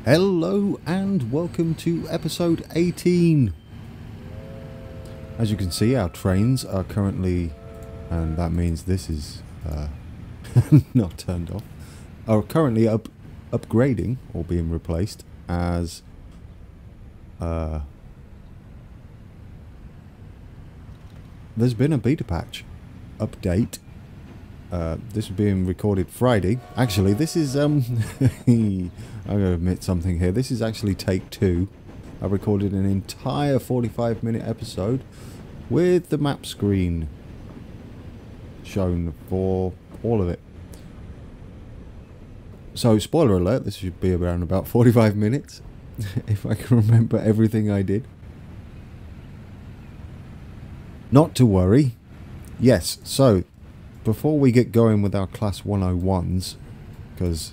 Hello and welcome to episode 18. As you can see, our trains are currently, and that means this is not turned off, are currently upgrading or being replaced as there's been a beta patch update. This is being recorded Friday. Actually, this is I'm gonna admit something here. This is actually take 2. I recorded an entire 45-minute episode with the map screen shown for all of it. So, spoiler alert, this should be around about 45 minutes if I can remember everything I did. Not to worry. Yes, so before we get going with our Class 101s, because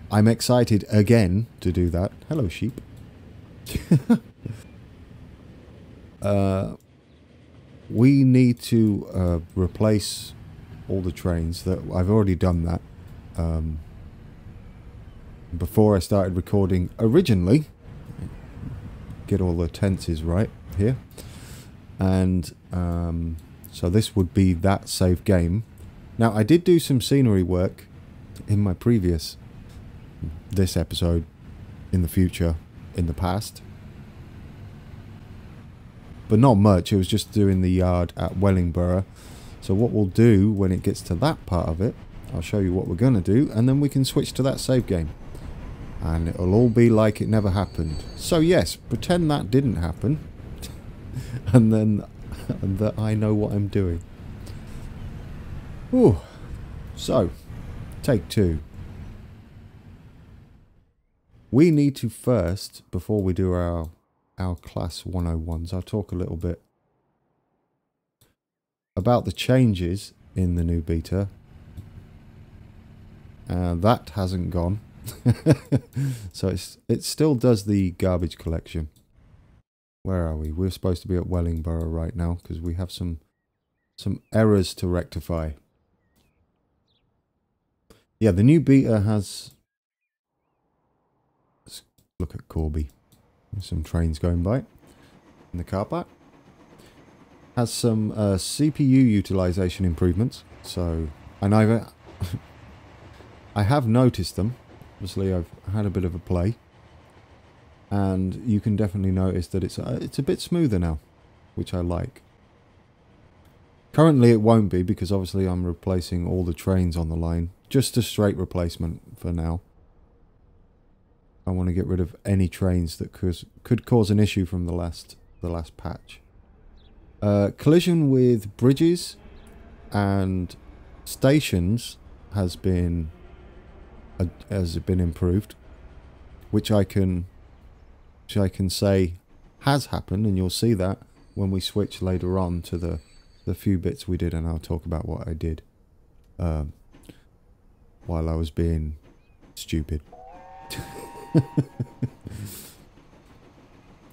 I'm excited again to do that. Hello, sheep. We need to replace all the trains. That I've already done that before I started recording originally. Get all the tenses right here. And so this would be that save game. Now, I did do some scenery work in my previous this episode, in the future, in the past, but not much. It was just doing the yard at Wellingborough. So what we'll do when it gets to that part of it, I'll show you what we're going to do, and then we can switch to that save game and it'll all be like it never happened. So yes, pretend that didn't happen and then that I know what I'm doing. Ooh. So take 2. We need to first, before we do our Class 101s, I'll talk a little bit about the changes in the new beta. That hasn't gone. So it still does the garbage collection. Where are we? We're supposed to be at Wellingborough right now because we have some errors to rectify. Yeah, the new beta has... Let's look at Corby. There's some trains going by in the car park. Has some CPU utilization improvements. So, and I have noticed them. Obviously, I've had a bit of a play, and you can definitely notice that it's a bit smoother now, which I like. Currently, it won't be because obviously I'm replacing all the trains on the line. Just a straight replacement for now. I want to get rid of any trains that could cause an issue from the last patch. Collision with bridges and stations has been improved, which I can say has happened, and you'll see that when we switch later on to the few bits we did, and I'll talk about what I did while I was being stupid.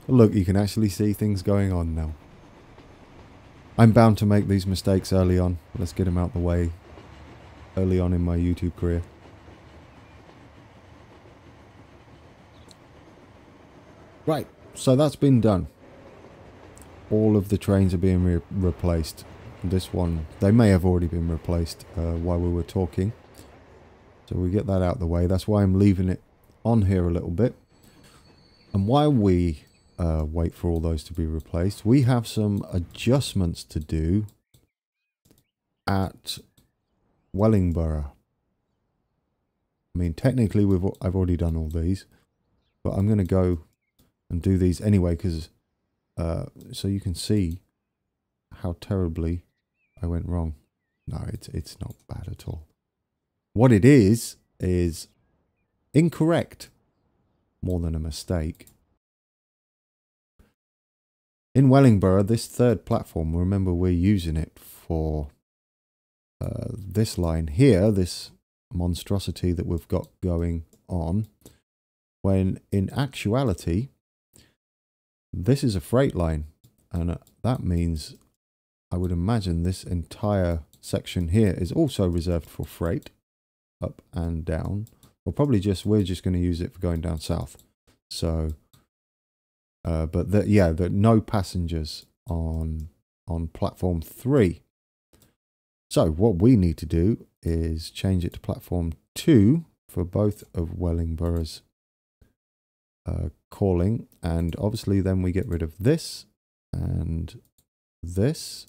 Look, you can actually see things going on now. I'm bound to make these mistakes early on. Let's get them out the way early on in my YouTube career. Right, so that's been done. All of the trains are being replaced. This one, they may have already been replaced while we were talking. So we get that out the way. That's why I'm leaving it on here a little bit. And while we wait for all those to be replaced, we have some adjustments to do at Wellingborough. I mean, technically I've already done all these, but I'm going to go and do these anyway because so you can see how terribly I went wrong. No, it's not bad at all. What it is incorrect more than a mistake. In Wellingborough, this third platform, remember we're using it for this line here, this monstrosity that we've got going on, when in actuality this is a freight line, and that means I would imagine this entire section here is also reserved for freight, up and down. We're just going to use it for going down south. So, but no passengers on platform 3. So what we need to do is change it to platform 2 for both of Wellingborough's calling, and obviously then we get rid of this and this,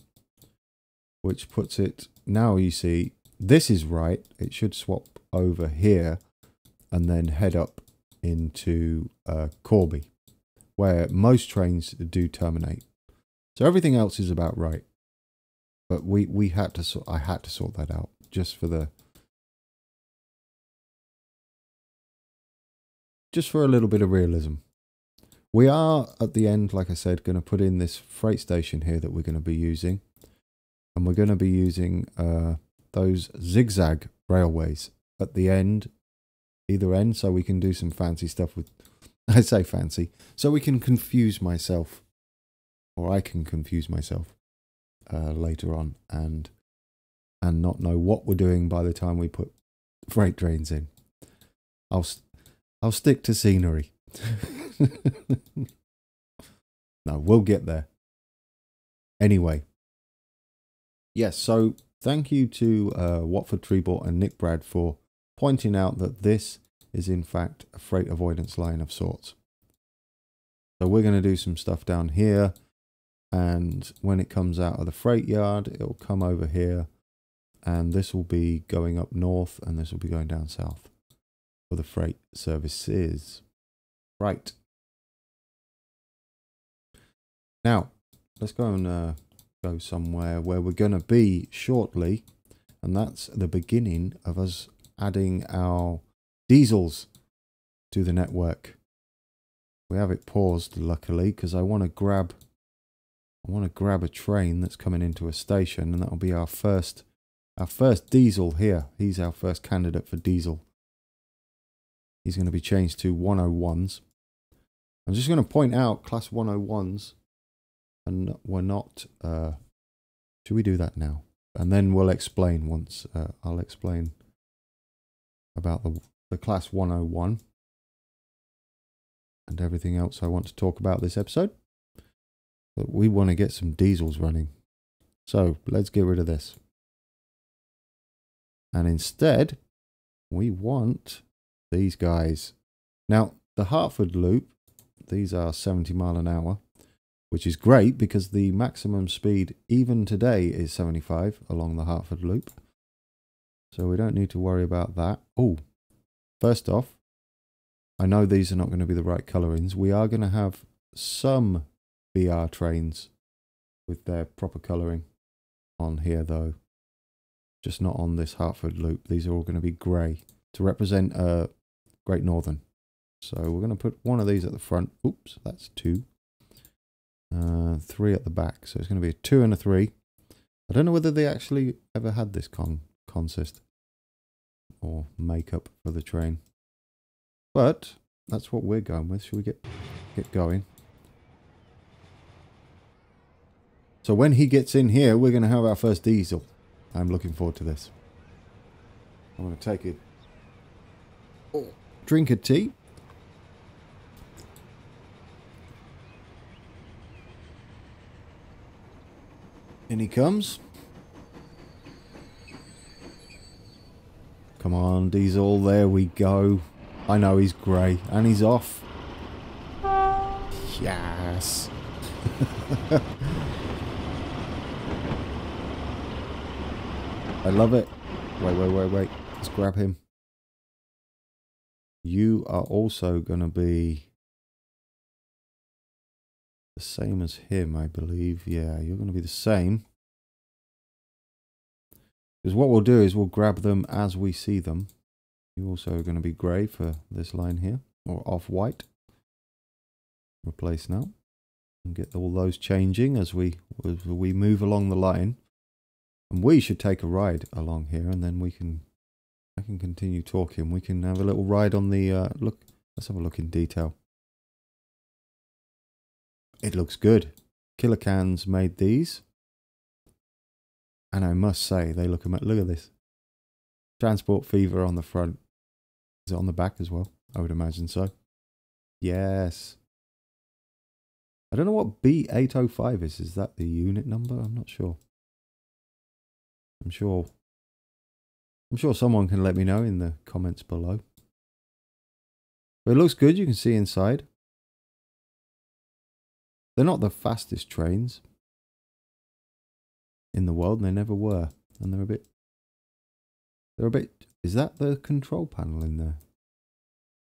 which puts it, now you see this is right. It should swap over here and then head up into Corby, where most trains do terminate. So everything else is about right, but I had to sort that out just for a little bit of realism. We are at the end, like I said, going to put in this freight station here that we're going to be using, and we're going to be using those zigzag railways at the end, either end, so we can do some fancy stuff with, I say fancy, so we can confuse myself, or I can confuse myself later on and not know what we're doing by the time we put freight trains in. I'll stick to scenery. No, we'll get there. Anyway, yes, so thank you to Watford Treebort and Nick Brad for pointing out that this is in fact a freight avoidance line of sorts. So we're going to do some stuff down here, and when it comes out of the freight yard, it'll come over here, and this will be going up north, and this will be going down south for the freight services. Right. Now, let's go and go somewhere where we're going to be shortly, and that's the beginning of us adding our diesels to the network. We have it paused, luckily, because I want to grab a train that's coming into a station, and that'll be our first diesel here. He's our first candidate for diesel. He's going to be changed to 101s. I'm just going to point out class 101s. And we're not, should we do that now? And then we'll explain once, I'll explain about the class 101 and everything else I want to talk about this episode. But we want to get some diesels running. So let's get rid of this. And instead, we want these guys. Now, the Hertford loop, these are 70 mile an hour. Which is great because the maximum speed even today is 75 along the Hertford loop. So we don't need to worry about that. Oh, first off, I know these are not going to be the right colorings. We are going to have some BR trains with their proper coloring on here though. Just not on this Hertford loop. These are all going to be grey to represent Great Northern. So we're going to put one of these at the front. Oops, that's 2. 3 at the back, so it's going to be a 2 and a 3. I don't know whether they actually ever had this consist or makeup for the train, but that's what we're going with. Should we get going? So when he gets in here, we're going to have our first diesel. I'm looking forward to this. I'm going to take a drink of tea. In he comes. Come on, diesel. There we go. I know he's grey. And he's off. Yes. I love it. Wait. Let's grab him. You are also going to be the same as him, I believe. Yeah, you're going to be the same. Because what we'll do is we'll grab them as we see them. You're also going to be grey for this line here, or off-white. Replace now. And get all those changing as we move along the line. And we should take a ride along here, and then I can continue talking. We can have a little ride on the look. Let's have a look in detail. It looks good. Killer Cans made these, and I must say they look at this. Transport Fever on the front. Is it on the back as well? I would imagine so. Yes. I don't know what B805 is. Is that the unit number? I'm not sure. I'm sure someone can let me know in the comments below. But it looks good. You can see inside. They're not the fastest trains in the world. They never were. And they're a bit... Is that the control panel in there?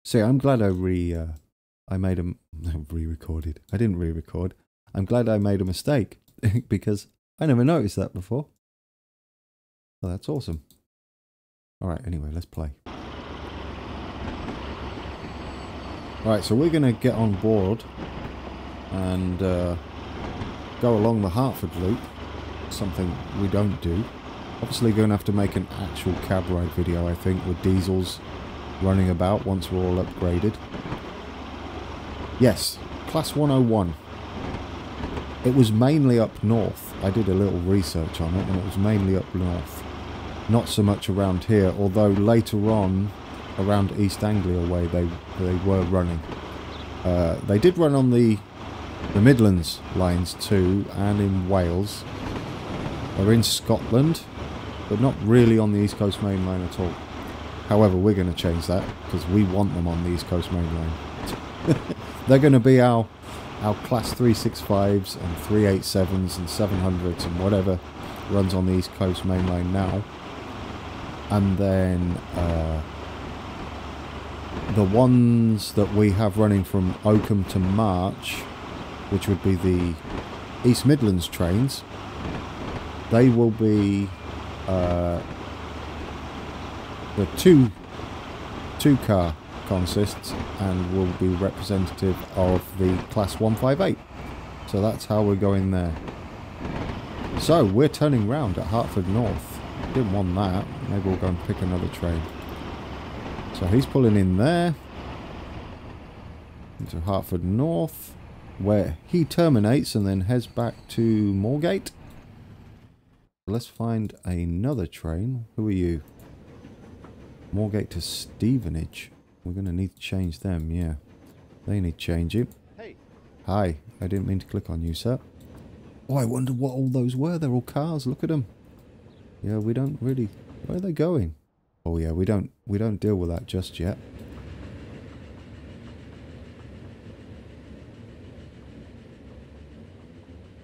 See, I'm glad I made a... re-recorded. I didn't re-record. I'm glad I made a mistake because I never noticed that before. Well, that's awesome. Alright, anyway, let's play. Alright, so we're going to get on board and go along the Hartford loop. Something we don't do. Obviously going to have to make an actual cab ride video, I think, with diesels running about once we're all upgraded. Yes, Class 101. It was mainly up north. I did a little research on it and it was mainly up north. Not so much around here, although later on, around East Anglia way, they were running. They did run on the Midlands lines too, and in Wales. They're in Scotland, but not really on the East Coast Main Line at all. However, we're going to change that, because we want them on the East Coast Main Line. They're going to be our Class 365s and 387s and 700s and whatever runs on the East Coast Main Line now. And then the ones that we have running from Oakham to March, which would be the East Midlands trains, they will be the two-car consists and will be representative of the Class 158. So that's how we're going there. So we're turning round at Hartford North. Didn't want that. Maybe we'll go and pick another train. So he's pulling in there into Hartford North, where he terminates and then heads back to Moorgate. Let's find another train. Who are you? Moorgate to Stevenage. We're going to need to change them, yeah. They need changing. Hey. Hi. I didn't mean to click on you, sir. Oh, I wonder what all those were. They're all cars. Look at them. Yeah, we don't really... Where are they going? Oh yeah, we don't deal with that just yet.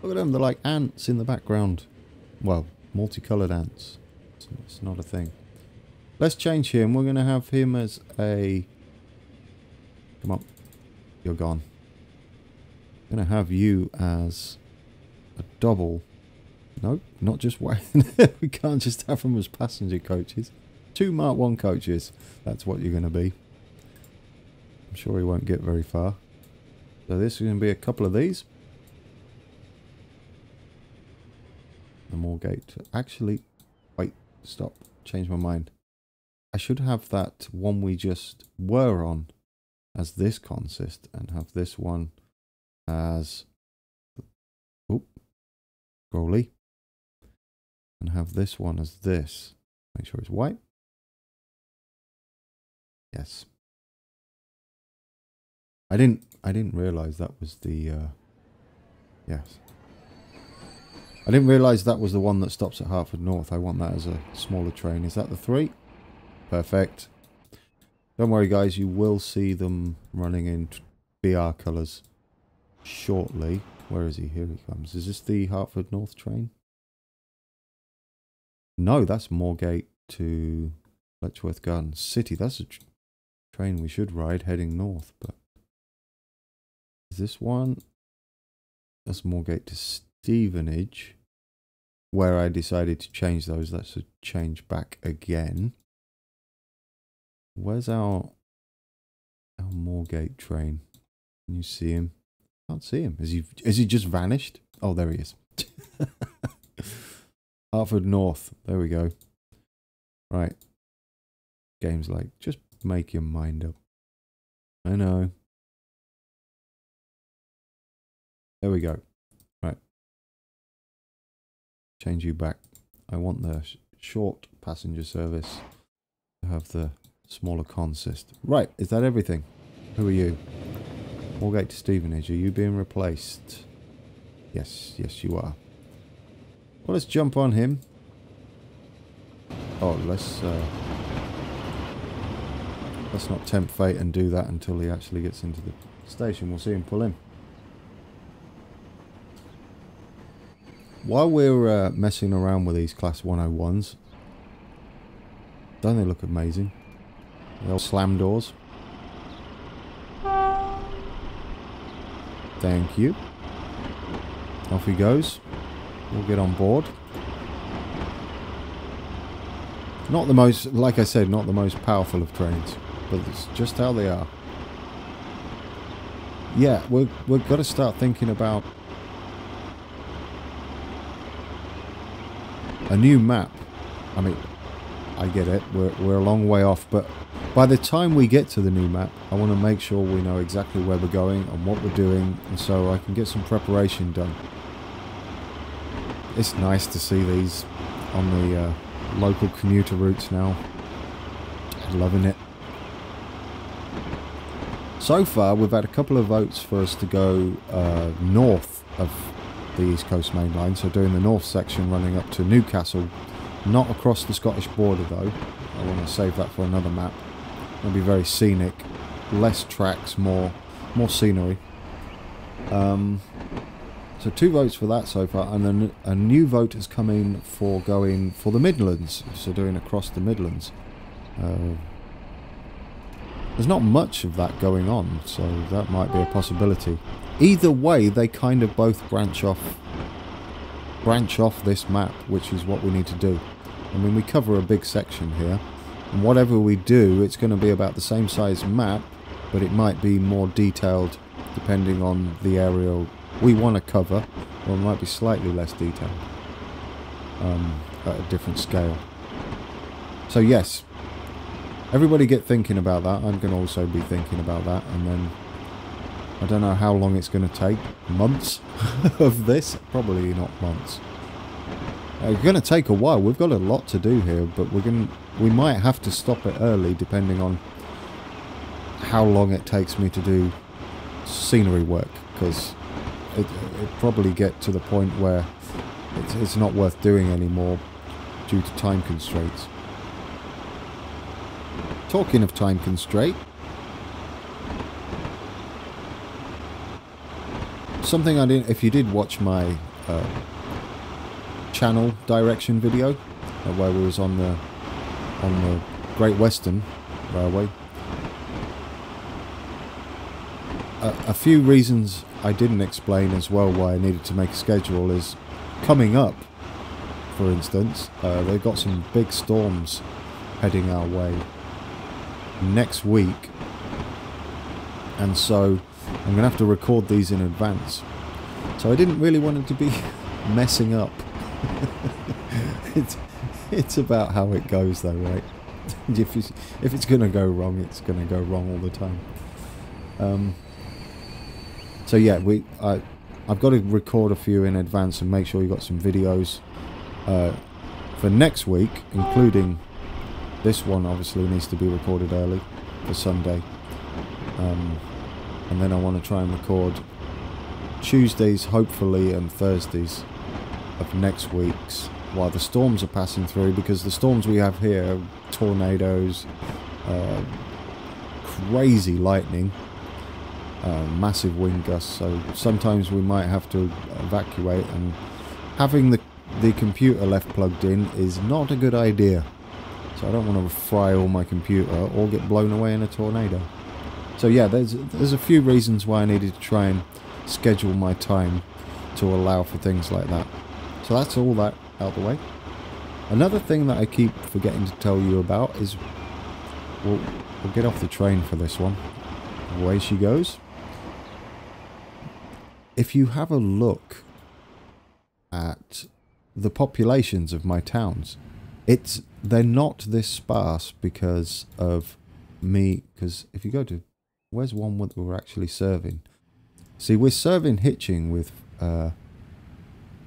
Look at them, they're like ants in the background. Well, multicoloured ants. It's not a thing. Let's change him. We're going to have him as a... Come on. You're gone. I'm going to have you as a double... No, not just one. We can't just have them as passenger coaches. 2 Mark 1 coaches. That's what you're going to be. I'm sure he won't get very far. So this is going to be a couple of these. The Moorgate. Actually, wait, stop. Change my mind. I should have that one we just were on as this consist and have this one as... Oh, scrolly. And have this one as this. Make sure it's white. Yes. I didn't realize that was the yes. I didn't realize that was the one that stops at Hartford North. I want that as a smaller train. Is that the 3? Perfect. Don't worry guys, you will see them running in BR colours shortly. Where is he? Here he comes. Is this the Hartford North train? No, that's Moorgate to Letchworth Garden City. That's a train we should ride heading north, but is this one? That's Moorgate to Stevenage, where I decided to change those. That's a change back again. Where's our Moorgate train? Can you see him? Can't see him. Is he just vanished? Oh, there he is. Hartford North. There we go. Right. Game's like, just make your mind up. I know. There we go. Right. Change you back. I want the short passenger service to have the Smaller consist. Right, is that everything? Who are you? Moorgate to Stevenage. Are you being replaced? Yes, yes you are. Well, let's jump on him. Oh, let's not tempt fate and do that until he actually gets into the station. We'll see him pull in. While we're messing around with these Class 101s, don't they look amazing? The old slam doors. Thank you. Off he goes. We'll get on board. Not the most, like I said, not the most powerful of trains, but it's just how they are. Yeah, we've got to start thinking about a new map. I mean, I get it, we're a long way off, but by the time we get to the new map, I want to make sure we know exactly where we're going and what we're doing, and so I can get some preparation done. It's nice to see these on the local commuter routes now. I'm loving it. So far, we've had a couple of votes for us to go north of the East Coast Main Line, so doing the north section running up to Newcastle. Not across the Scottish border though. I want to save that for another map. It'll be very scenic, less tracks, more scenery. So 2 votes for that so far, and then a new vote has come in for going for the Midlands, so doing across the Midlands. There's not much of that going on, so that might be a possibility. Either way, they kind of both branch off this map, which is what we need to do. I mean, we cover a big section here, and whatever we do, it's going to be about the same size map, but it might be more detailed depending on the area we want to cover, or it might be slightly less detailed at a different scale. So yes, everybody get thinking about that. I'm going to also be thinking about that, and then I don't know how long it's going to take. Months of this? Probably not months. It's going to take a while. We've got a lot to do here, but we might have to stop it early depending on how long it takes me to do scenery work, because it probably get to the point where it's not worth doing anymore due to time constraints. Talking of time constraint, something I didn't, if you did watch my channel direction video where we was on the Great Western Railway, a few reasons I didn't explain as well why I needed to make a schedule is coming up. For instance, they've got some big storms heading our way next week, and so I'm going to have to record these in advance. So I didn't really want it to be messing up. It's about how it goes though, right? If it's going to go wrong, it's going to go wrong all the time. So yeah, I've got to record a few in advance and make sure you got some videos for next week, including this one. Obviously needs to be recorded early for Sunday, and then I want to try and record Tuesdays hopefully and Thursdays of next week's while the storms are passing through, because the storms we have here are tornadoes, crazy lightning, massive wind gusts, so sometimes we might have to evacuate, and having the computer left plugged in is not a good idea. So I don't want to fry all my computer or get blown away in a tornado. So yeah, there's a few reasons why I needed to try and schedule my time to allow for things like that. So that's all that out the way. Another thing that I keep forgetting to tell you about is we'll get off the train for this one. Away she goes. If you have a look at the populations of my towns, they're not this sparse because of me. Because if you go to, where's one that we're actually serving? See, we're serving Hitching with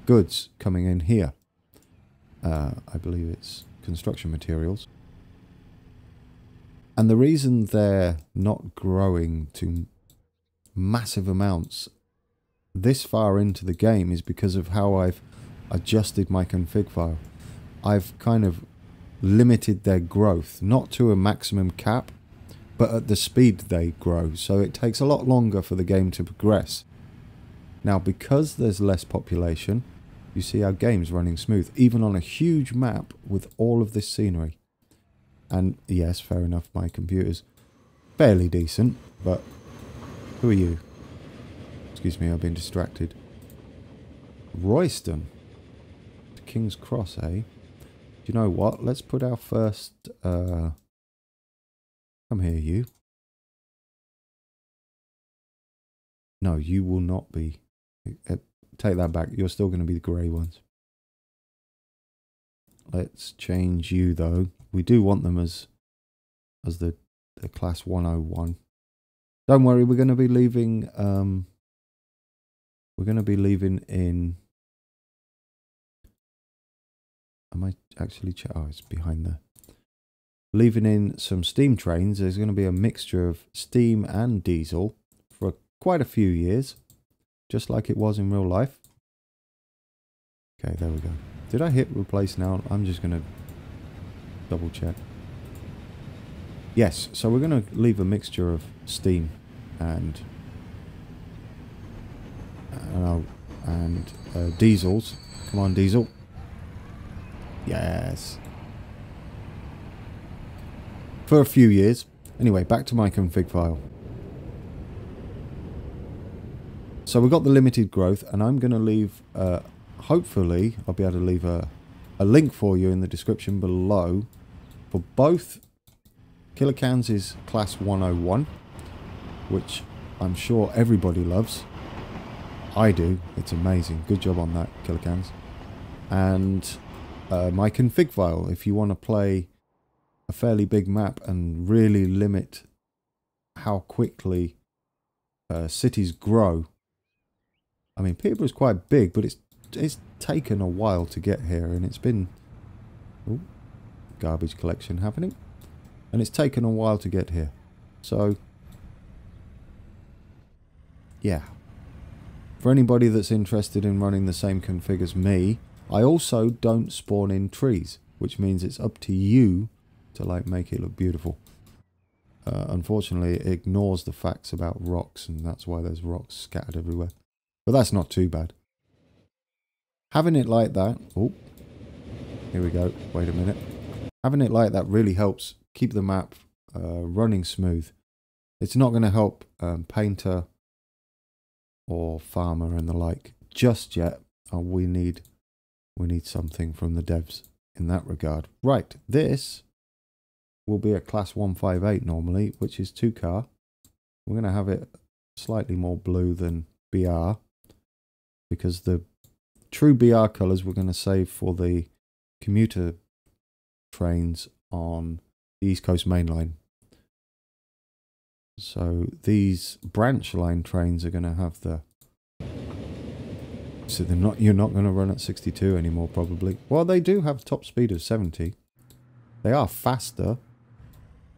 goods coming in here. I believe it's construction materials. And the reason they're not growing to massive amounts this far into the game is because of how I've adjusted my config file. I've kind of limited their growth, not to a maximum cap, but at the speed they grow. So it takes a lot longer for the game to progress. Now, because there's less population, you see our game's running smooth, even on a huge map with all of this scenery. And yes, fair enough, my computer's fairly decent, but who are you? Excuse me, I've been distracted. Royston. To King's Cross, eh? Do you know what? Let's put our first... come here, you. No, you will not be. Take that back. You're still going to be the grey ones. Let's change you, though. We do want them as the class 101. Don't worry, we're going to be leaving... we're going to be leaving in... Am I actually... Oh, it's behind there. Leaving in some steam trains. There's going to be a mixture of steam and diesel for quite a few years, just like it was in real life. Okay, there we go. Did I hit replace now? I'm just going to double check. Yes, so we're going to leave a mixture of steam and diesels. Come on, diesel. Yes. For a few years. Anyway, back to my config file. So we've got the limited growth, and I'm going to leave, hopefully, I'll be able to leave a link for you in the description below for both Killer Cans' Class 101, which I'm sure everybody loves. I do. It's amazing. Good job on that, Killer Cans. And my config file, if you want to play a fairly big map and really limit how quickly cities grow. I mean, Peterborough's quite big, but it's taken a while to get here, and it's been garbage collection happening, and it's taken a while to get here. So yeah, for anybody that's interested in running the same config as me, I also don't spawn in trees, which means it's up to you to like make it look beautiful. Unfortunately, it ignores the facts about rocks, and that's why there's rocks scattered everywhere. But that's not too bad. Having it like that... Oh, here we go. Wait a minute. Having it like that really helps keep the map running smooth. It's not going to help Painter or Farmer and the like just yet. We need something from the devs in that regard. Right, this will be a class 158 normally, which is 2-car. We're going to have it slightly more blue than BR, because the true BR colours we're going to save for the commuter trains on the East Coast Main Line. So these branch line trains are going to have the... So you're not going to run at 62 anymore, probably. Well, they do have top speed of 70. They are faster,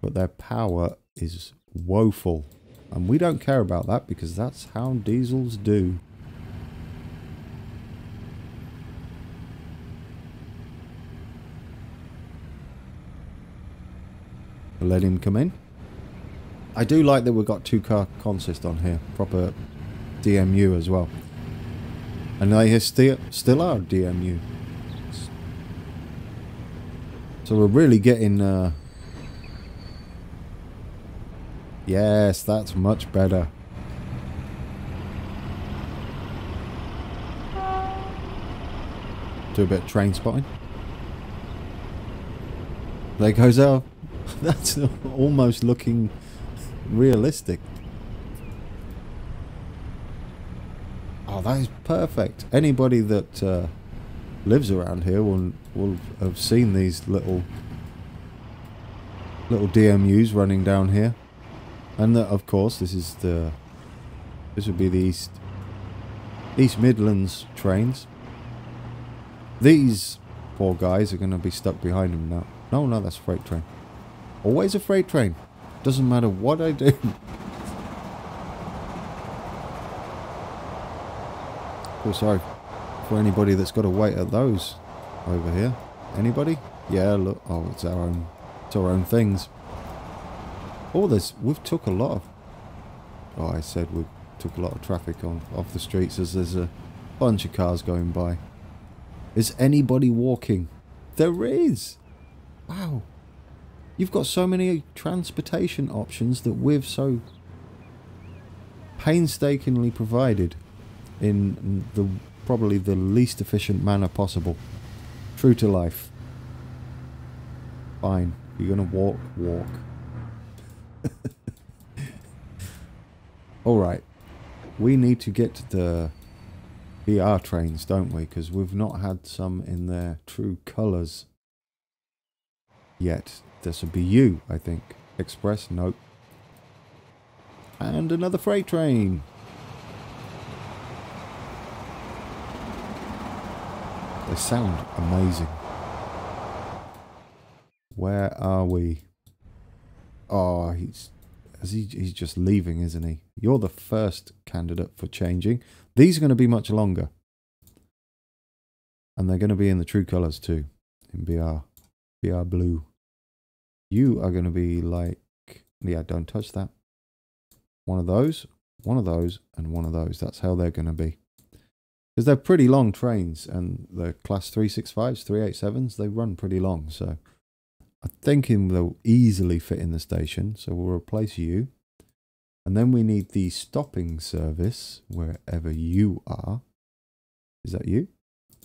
but their power is woeful. And we don't care about that, because that's how diesels do. Let him come in. I do like that we've got 2-car consist on here. Proper DMU as well. And they still are DMU. So we're really getting... Yes, that's much better. Do a bit of train spotting. There goes our... That's almost looking realistic. Oh, that is perfect. Anybody that lives around here will have seen these little DMUs running down here. And of course, this would be the East Midlands trains. These poor guys are going to be stuck behind them now. No, that's a freight train. Always a freight train. Doesn't matter what I do. Feel sorry for anybody that's got to wait at those over here. Anybody? Yeah, look. Oh, it's our own things. Oh, we've took a lot of... Oh, I said we took a lot of traffic off the streets as there's a bunch of cars going by. Is anybody walking? There is! Wow. You've got so many transportation options that we've so painstakingly provided in probably the least efficient manner possible. True to life. Fine. You're gonna walk. Alright. We need to get the BR trains, don't we? Because we've not had some in their true colours yet. This would be you, I think. Express? Nope. And another freight train. They sound amazing. Where are we? Oh, he's just leaving, isn't he? You're the first candidate for changing. These are going to be much longer. And they're going to be in the true colours too. In BR blue. You are going to be like... Yeah, don't touch that. One of those, and one of those. That's how they're going to be. Because they're pretty long trains. And the class 365s, 387s, they run pretty long. So I'm thinking they'll easily fit in the station. So we'll replace you. And then we need the stopping service wherever you are. Is that you?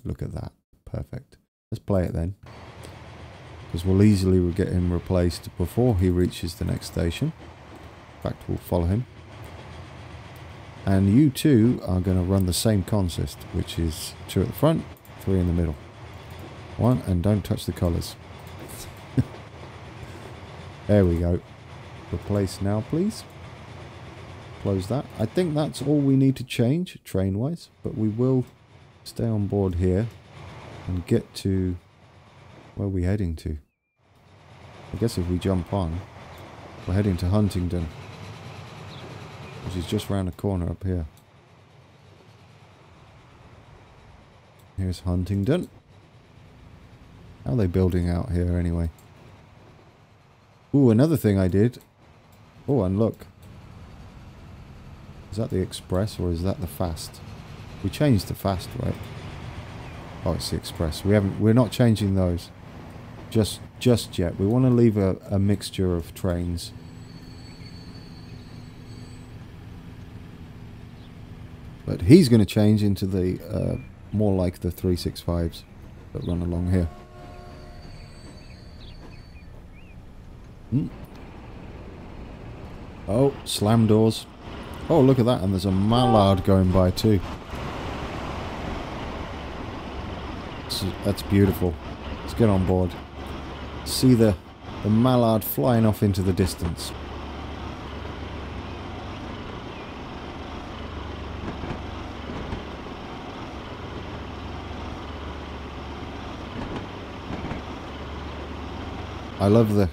Look at that. Perfect. Let's play it then. Because we'll easily get him replaced before he reaches the next station. In fact, we'll follow him. And you two are going to run the same consist, which is 2 at the front, 3 in the middle. 1, and don't touch the collars. There we go. Replace now, please. Close that. I think that's all we need to change, train-wise. But we will stay on board here and get to... Where are we heading to? I guess if we jump on, we're heading to Huntingdon, which is just round the corner up here. Here's Huntingdon. How are they building out here anyway? Ooh, another thing I did. Oh, and look. Is that the express or is that the fast? We changed the fast, right? Oh, it's the express. We're not changing those just yet. We want to leave a mixture of trains. But he's going to change into the more like the 365s that run along here. Oh, slam doors. Oh, look at that. And there's a mallard going by too. So that's beautiful. Let's get on board. See the mallard flying off into the distance. I love the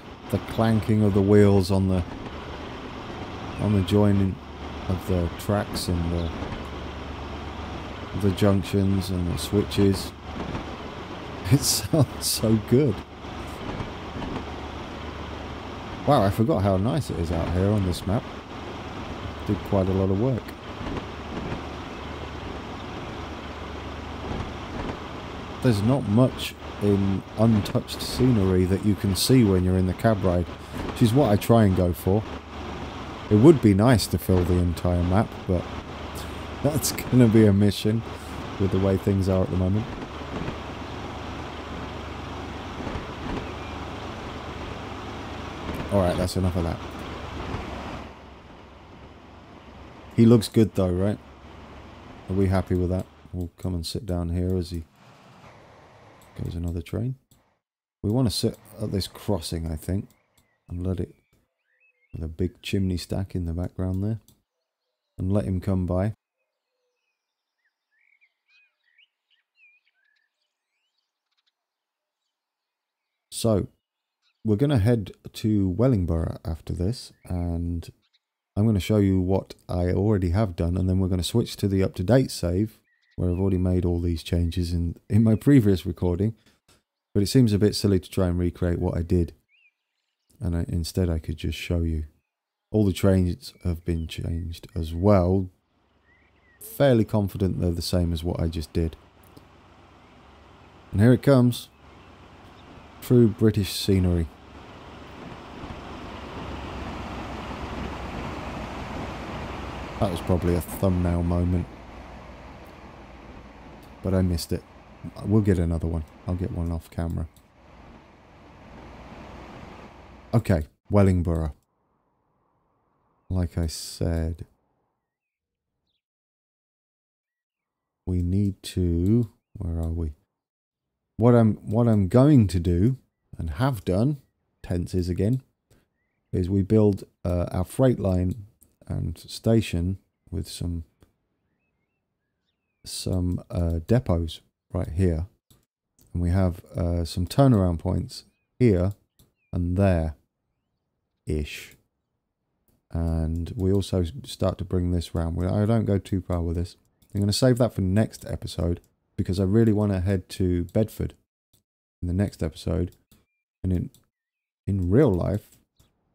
clanking of the wheels on the joining of the tracks and the junctions and the switches. It sounds so good. Wow, I forgot how nice it is out here on this map. Did quite a lot of work. There's not much in untouched scenery that you can see when you're in the cab ride, which is what I try and go for. It would be nice to fill the entire map, but that's going to be a mission with the way things are at the moment. Alright, that's enough of that. He looks good though, right? Are we happy with that? We'll come and sit down here as he goes another train. We want to sit at this crossing, I think, and let it, with a big chimney stack in the background there, and let him come by. So, we're going to head to Wellingborough after this, and I'm going to show you what I already have done, and then we're going to switch to the up-to-date save, where I've already made all these changes in my previous recording. But it seems a bit silly to try and recreate what I did. And instead I could just show you. All the trains have been changed as well. Fairly confident they're the same as what I just did. And here it comes. True British scenery. That was probably a thumbnail moment. But I missed it. We'll get another one. I'll get one off camera. Okay, Wellingborough. Like I said, we need to... Where are we? What I'm going to do, and have done, tenses again, is we build our freight line and station with some depots right here, and we have some turnaround points here and there ish, and we also start to bring this round. I don't go too far with this. I'm going to save that for next episode because I really want to head to Bedford in the next episode. And in real life,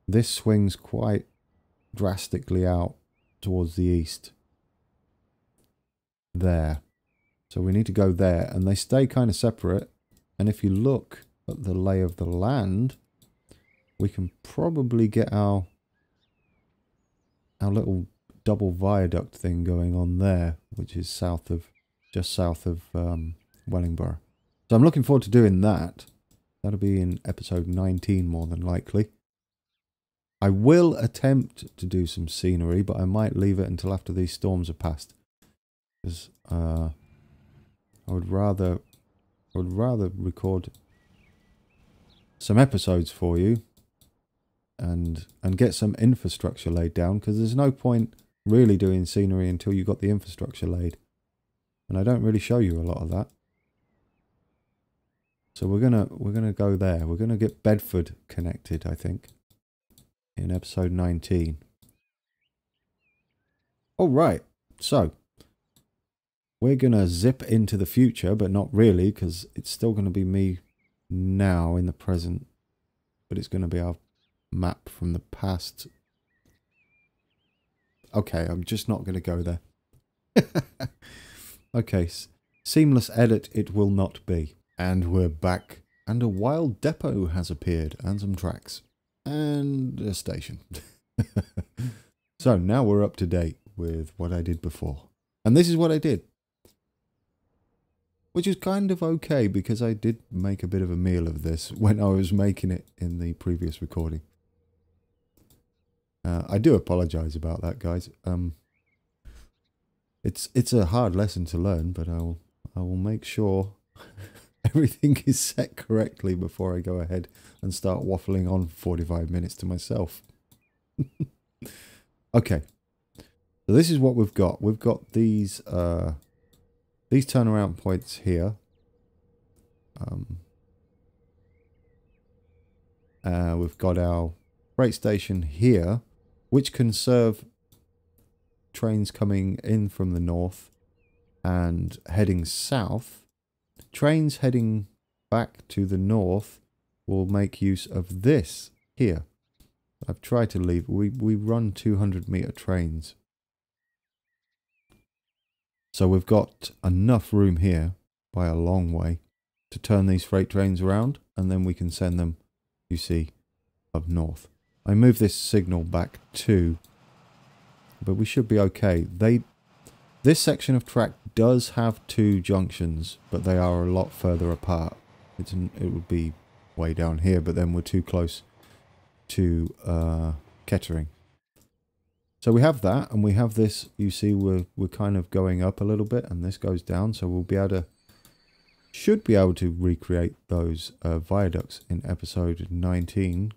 this swings quite drastically out towards the east there. So we need to go there, and they stay kind of separate. And if you look at the lay of the land, we can probably get our little double viaduct thing going on there, which is just south of Wellingborough. So I'm looking forward to doing that. That'll be in episode 19 more than likely. I will attempt to do some scenery, but I might leave it until after these storms are past, because I would rather record some episodes for you and get some infrastructure laid down, because there's no point really doing scenery until you've got the infrastructure laid, and I don't really show you a lot of that. So we're gonna go there. We're gonna get Bedford connected, I think, in episode 19. All right, so we're gonna zip into the future, but not really, because it's still gonna be me now in the present, but it's gonna be our map from the past. Okay, I'm just not gonna go there. Okay, seamless edit it will not be. And we're back, and a wild depot has appeared, and some tracks, and a station. So now we're up to date with what I did before. And this is what I did. Which is kind of okay, because I did make a bit of a meal of this when I was making it in the previous recording. I do apologise about that, guys. It's a hard lesson to learn, but I will make sure everything is set correctly before I go ahead and start waffling on for 45 minutes to myself. Okay, so this is what we've got. We've got these turnaround points here. We've got our freight station here, which can serve trains coming in from the north and heading south. Trains heading back to the north will make use of this here. I've tried to leave. We run 200-meter trains. So we've got enough room here, by a long way, to turn these freight trains around, and then we can send them, you see, up north. I move this signal back too, but we should be okay. This section of track does have two junctions, but they are a lot further apart. It would be way down here, but then we're too close to Kettering. So we have that, and we have this. You see, we're kind of going up a little bit, and this goes down. So we'll be able to, should be able to recreate those viaducts in episode 19.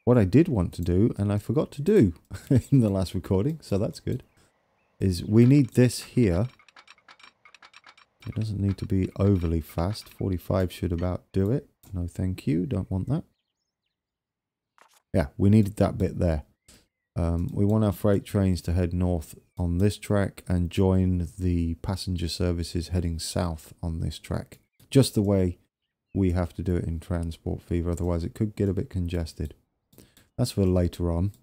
What I did want to do, and I forgot to do in the last recording, so that's good, is we need this here. It doesn't need to be overly fast. 45 should about do it. No thank you, don't want that. Yeah, we needed that bit there. We want our freight trains to head north on this track and join the passenger services heading south on this track. Just the way we have to do it in Transport Fever, otherwise it could get a bit congested. That's for later on.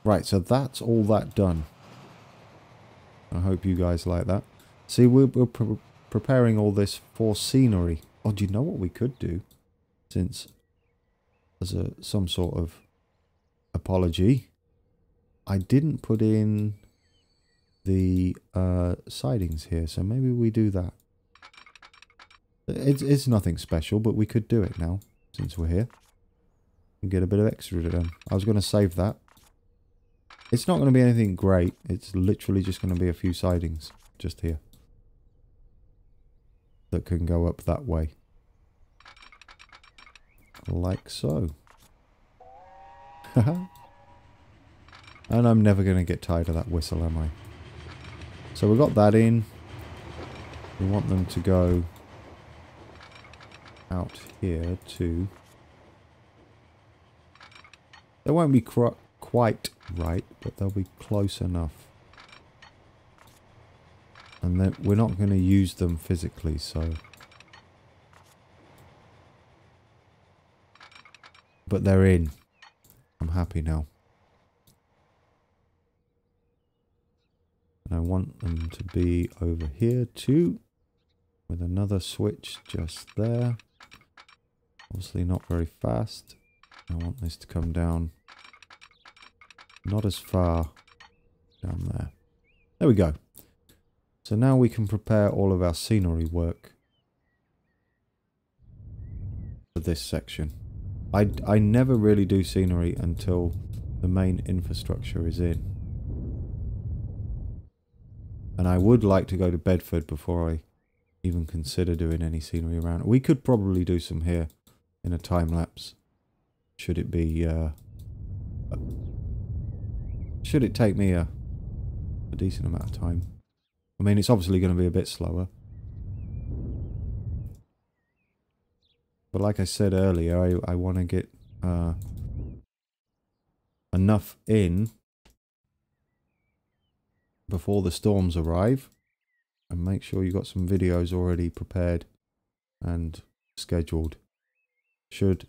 Right, so that's all that done. I hope you guys like that. See, we're preparing all this for scenery. Oh, do you know what we could do? Since as some sort of apology, I didn't put in the sidings here, so maybe we do that. It's nothing special, but we could do it now since we're here and get a bit of extra done. I was going to save that. It's not going to be anything great. It's literally just going to be a few sidings just here that can go up that way, like so. And I'm never going to get tired of that whistle, am I? So we got that in. We want them to go out here too. They won't be quite right, but they'll be close enough. And then we're not going to use them physically, so... But they're in. I'm happy now. And I want them to be over here too, with another switch just there. Obviously not very fast. I want this to come down not as far down there. There we go. So now we can prepare all of our scenery work for this section. I never really do scenery until the main infrastructure is in. And I would like to go to Bedford before I even consider doing any scenery around. We could probably do some here in a time lapse. Should it be should it take me a decent amount of time? I mean, it's obviously going to be a bit slower. But like I said earlier, I want to get enough in before the storms arrive, and make sure you've got some videos already prepared and scheduled. Should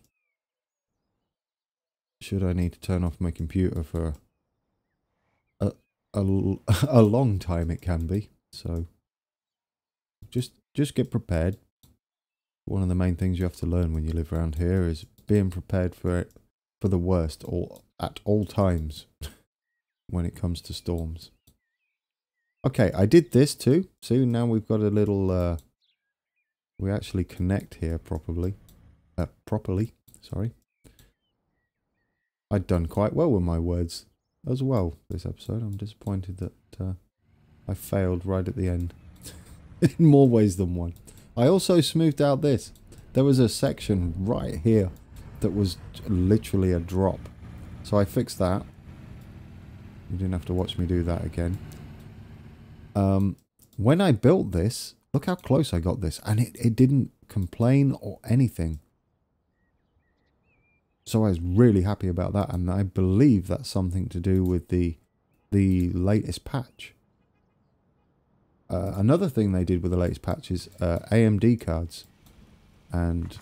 I need to turn off my computer for a long time, it can be. So just get prepared. One of the main things you have to learn when you live around here is being prepared for the worst at all times when it comes to storms. Okay, I did this too. See, now we've got a little we actually connect here properly. Sorry. I'd done quite well with my words as well this episode. I'm disappointed that I failed right at the end. In more ways than one. I also smoothed out this. There was a section right here that was literally a drop. So I fixed that. You didn't have to watch me do that again. When I built this, look how close I got this. And it didn't complain or anything. So I was really happy about that. And I believe that's something to do with the latest patch. Another thing they did with the latest patch is AMD cards and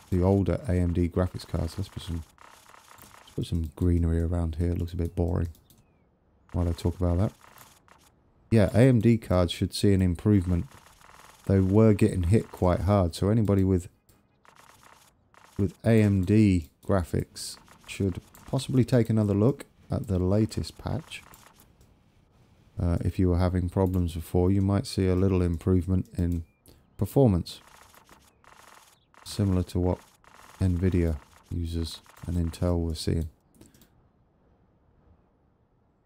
the older AMD graphics cards. Let's put some greenery around here. It looks a bit boring while I talk about that. Yeah, AMD cards should see an improvement. They were getting hit quite hard, so anybody with AMD graphics should possibly take another look at the latest patch. If you were having problems before, you might see a little improvement in performance. Similar to what Nvidia users and Intel were seeing.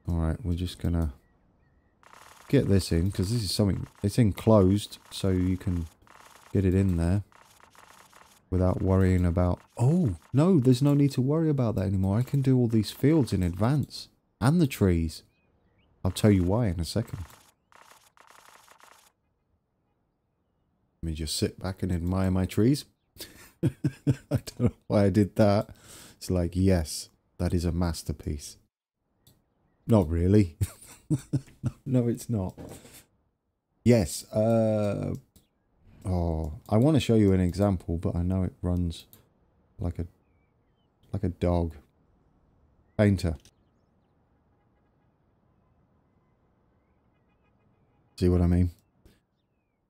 Alright, we're just going to get this in, because this is something, it's enclosed, so you can get it in there without worrying about, oh, no, there's no need to worry about that anymore. I can do all these fields in advance, and the trees. I'll tell you why in a second. Let me just sit back and admire my trees. I don't know why I did that. It's like, yes, that is a masterpiece. Not really. No, it's not. Yes. Oh, I want to show you an example, but I know it runs like a dog. Painter. See what I mean?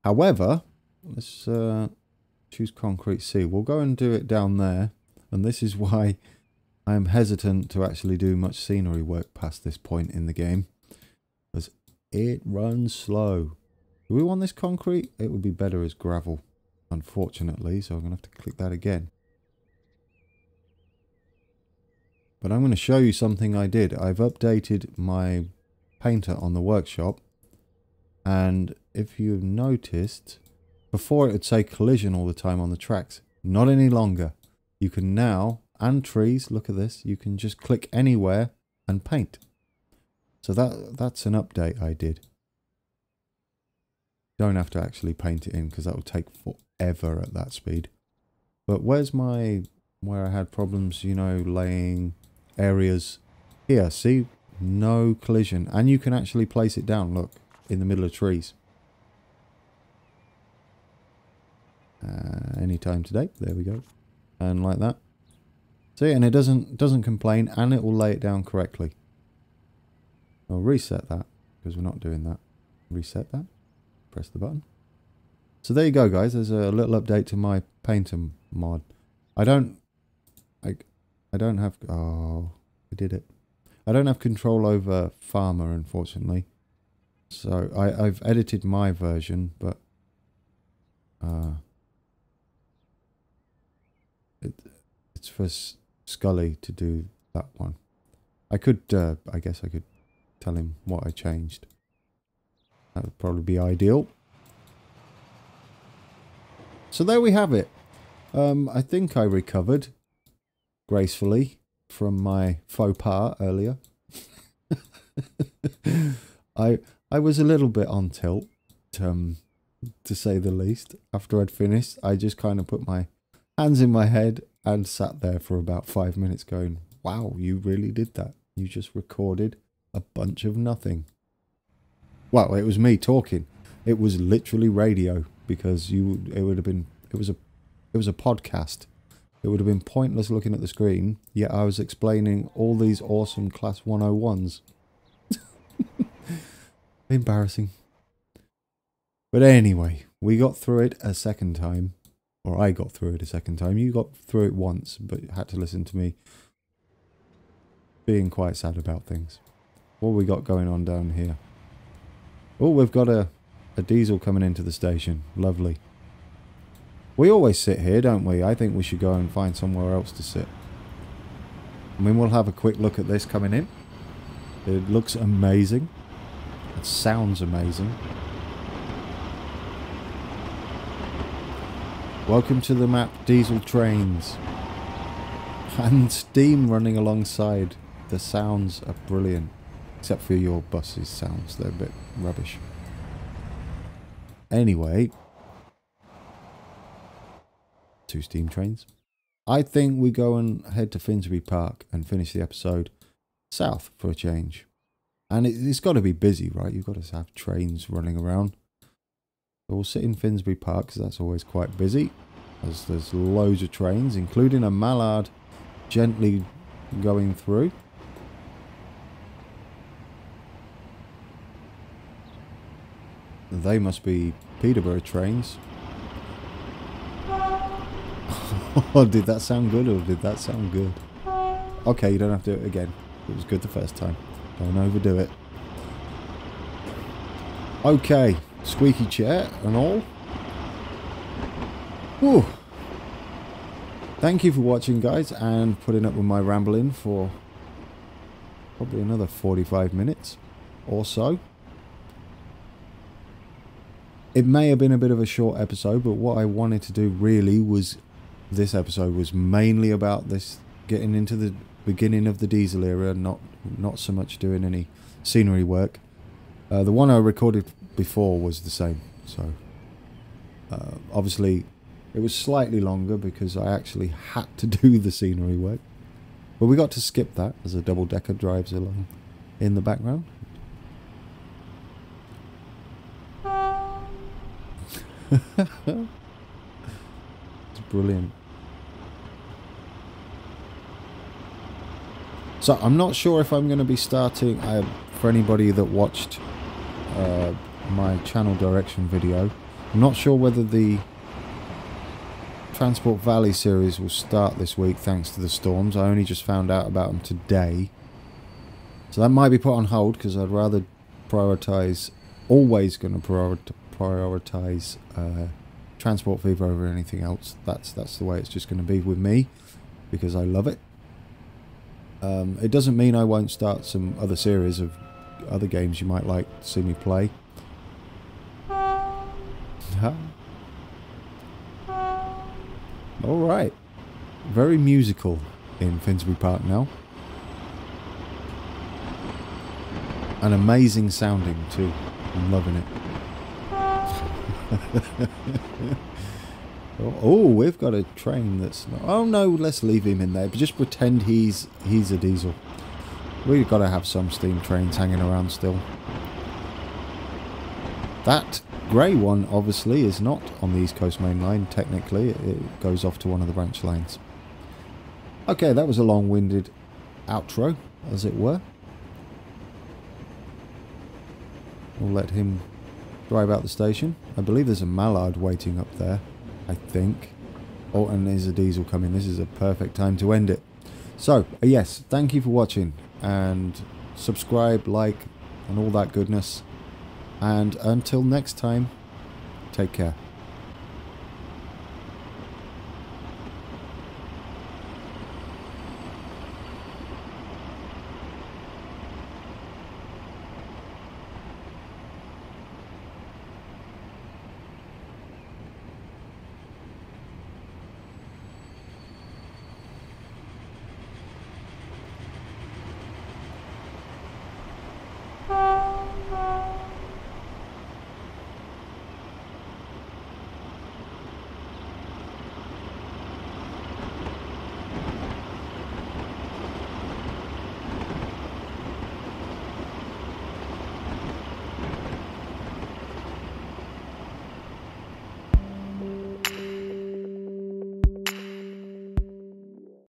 However, let's choose concrete C. We'll go and do it down there, and this is why I am hesitant to actually do much scenery work past this point in the game, because it runs slow. Do we want this concrete? It would be better as gravel, unfortunately, so I'm going to have to click that again. But I'm going to show you something I did. I've updated my painter on the workshop, and if you've noticed, before it would say collision all the time on the tracks. Not any longer. You can now, and trees, look at this, you can just click anywhere and paint. So that's an update I did. Don't have to actually paint it in because that will take forever at that speed. But where I had problems, you know, laying areas here, see? No collision. And you can actually place it down, look, in the middle of trees. Anytime today, there we go. And like that. See, and it doesn't complain, and it will lay it down correctly. I'll reset that, because we're not doing that. Reset that. Press the button. So there you go, guys. There's a little update to my painter mod. I don't have... Oh, I did it. I don't have control over Farmer, unfortunately. So I've edited my version, but... it's for Scully to do that one. I could, I guess I could tell him what I changed. That would probably be ideal. So there we have it. I think I recovered gracefully from my faux pas earlier. I was a little bit on tilt, to say the least. After I'd finished, I just kind of put my hands in my head and sat there for about 5 minutes going, wow, you really did that. You just recorded a bunch of nothing. Well, it was me talking. It was literally radio, because it was a podcast. It would have been pointless looking at the screen, yet I was explaining all these awesome class 101s. Embarrassing. But anyway, we got through it a second time. Or I got through it a second time. You got through it once, but had to listen to me being quite sad about things. What have we got going on down here? Oh, we've got a diesel coming into the station. Lovely. We always sit here, don't we? I think we should go and find somewhere else to sit. I mean, we'll have a quick look at this coming in. It looks amazing. It sounds amazing. Welcome to the map, diesel trains. And steam running alongside. The sounds are brilliant. Except for your bus's sounds, they're a bit rubbish. Anyway. 2 steam trains. I think we go and head to Finsbury Park and finish the episode south for a change. And it's got to be busy, right? You've got to have trains running around. So we'll sit in Finsbury Park because that's always quite busy. As there's loads of trains, including a mallard gently going through. They must be Peterborough trains. Oh, did that sound good or did that sound good? Okay, you don't have to do it again. It was good the first time. Don't overdo it. Okay, squeaky chair and all. Whew. Thank you for watching, guys, and putting up with my rambling for probably another 45 minutes or so. It may have been a bit of a short episode, but what I wanted to do really was, this episode was mainly about this, getting into the beginning of the diesel era, not so much doing any scenery work. The one I recorded before was the same, so obviously it was slightly longer because I actually had to do the scenery work. But we got to skip that as a double-decker drives along in the background. It's brilliant. So I'm not sure if I'm going to be starting, for anybody that watched my channel direction video, I'm not sure whether the Transport Valley series will start this week thanks to the storms. I only just found out about them today. So that might be put on hold because I'd rather prioritise, always going to prioritise Transport Fever over anything else. That's the way it's just going to be with me because I love it. It doesn't mean I won't start some other series of other games you might like to see me play. Alright. Very musical in Finsbury Park now. And amazing sounding too. I'm loving it. Oh, we've got a train that's not... Oh no, let's leave him in there. But just pretend he's a diesel. We've got to have some steam trains hanging around still. That grey one obviously is not on the East Coast Main Line. Technically, it goes off to one of the branch lines. Okay, that was a long-winded outro, as it were. We'll let him drive out the station. I believe there's a mallard waiting up there, I think. Oh, and there's a diesel coming. This is a perfect time to end it. So, yes, thank you for watching. And subscribe, like, and all that goodness. And until next time, take care.